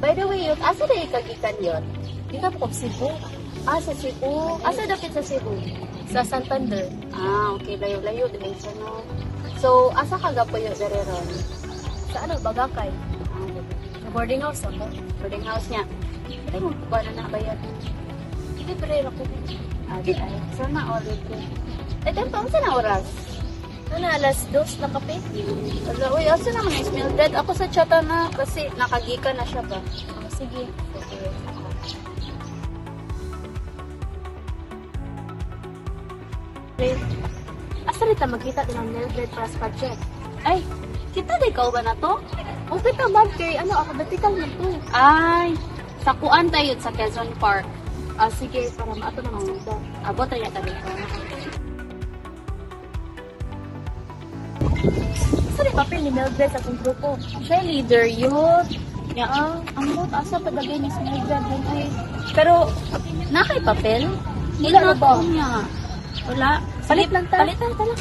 By the way, yun, asa na ikagikan yun? Gikan ko Cebu. Sa Cebu. Asa dapit sa Cebu? Sa Santander. Okay. Layo-layo. Dimension, no? So, asa ka gapo yun, Dareron? Sa ano, Bagakay. Sa boarding house ako. Boarding house niya. Ay, magkuha na ba yan? Hindi, pero ako. Di ay. Sana ulit ko. Tempo, saan na oras? Alas 2 na kape. Uy, asa naman yung Mildred? Ako sa chata na kasi nakagika na siya ba? Sige. Asa rin magkita din ang Mildred para sa project? Ay, kita di ikaw ba na to? O kita ba kay ako batikal na to? Ay, sa kuan tayo sa Quezon Park. Sige, para maato na mga abot na yata dito. Saan yung papel ni Mildred sa akong grupo? Siya yung leader yun. Ang lot, asa palagay niya si Mildred yun ay. Pero, nakay papel? Wala ba? Wala. Palit lang ta. Palit lang ta lang.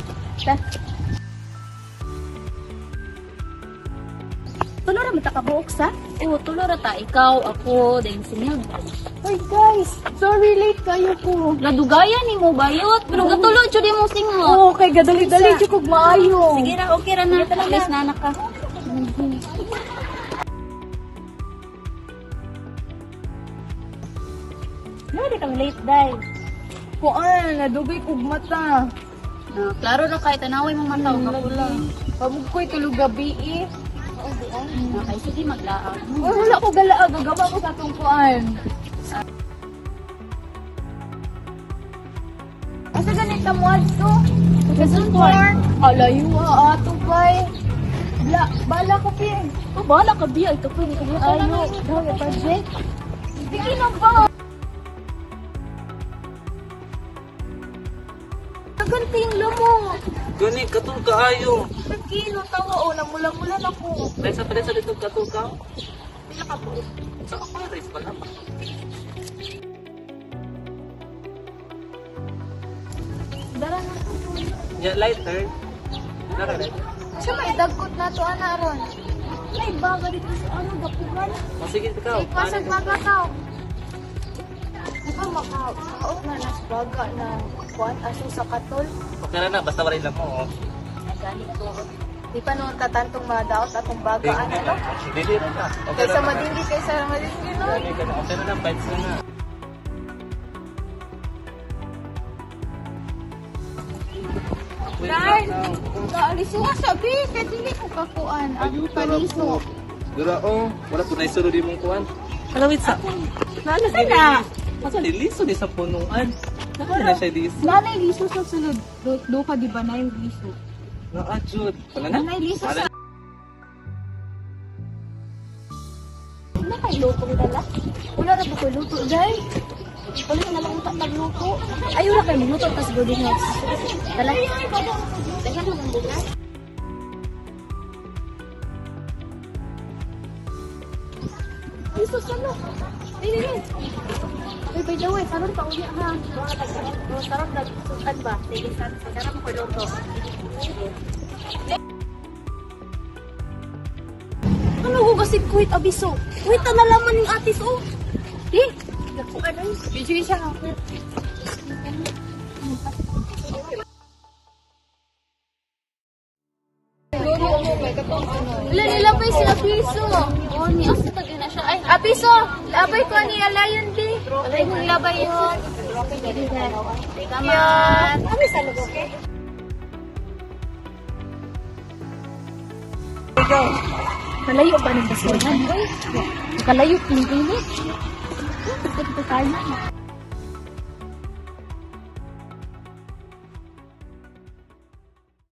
Tulora mo ta kabuok sa? Oo, tulora ta. Ikaw, ako, dahil si Mildred. Ay guys, sorry late kayo ko. Nadugayan ni mo bayot, pero gatulod jud mo singo. Oo, kay gadali-dali jud kog maayo. Sige ra, okay ra na. At least nanak ka. Lari kang late day. Kuan, nadugay kog mata. Klaro na kay tanaway mong mata ug kapula. Pamugkoy tulog gabi eh. Okay, sige maglaag. Wala ko galaag, gagawa ko sa atong kuan. Asa ganit ka mo adto? Quezon Park. Alayo ato bay. Bala ka pi. Bala ka biya ito po ni kayo. Ayo, daw project. Sige na ba? Ganting lamo. Gani, katul kaayo. Kilo tawa o namula-mula na ko. Dahil sa pala sa dito katul ka. Pila ka po. Sa Aquarius pa naman. Dara na ko. Ya, lighter. Naka lighter. Sa may dagkot na to anaron. May baga dito sa gapugan. O sige, ikaw. Ay, pasag baga ka. Ikaw makaot na nas baga na kuan aso sa katol. Okay na, basta waray lang mo. Gani ko. Di pa noon tatantong madaot atong baga ano. Dili na na. Okay Kaysa na. madinggi kaysa madinggi no. Gani ka na. Okay na na, bites na na. Dahil, kaalis ko sabi, kaya hindi ko kakuan. Ang kaniso. Dura, wala po na isuro di mong kuhan. Kalawit sa. Sana. Masa niliso di sa punuan. Naka na siya di sa. Nanay liso sa sulod. Do ka di ba na yung liso? Naajud. Wala na? Nanay liso sa... Wala kayo lutong dala? Wala na ba ko luto, day? Wala na lang utak magluto. Ay, wala kayo magluto tas boarding house. Dala. Dagan mo ng bukas. Liso sa no. Ay. Ay, by the way, karon pa uli ha. Karon nagsukan ba? Sige, sana mo ko luto. Ano ko kasi kuwit abiso? Kuwit na nalaman yung atis oh. Nakuha na yun. Bidyo siya ako. Wala nilabay sila piso. Oh, ni Asa tagay na siya. Ay, piso! Labay ko ni Alayon di. Alay mo labay yun. Kaman. Kami sa lugo. Ikaw. Kalayo ba ng basuhan? Kalayo, piling-piling. Ito tayo.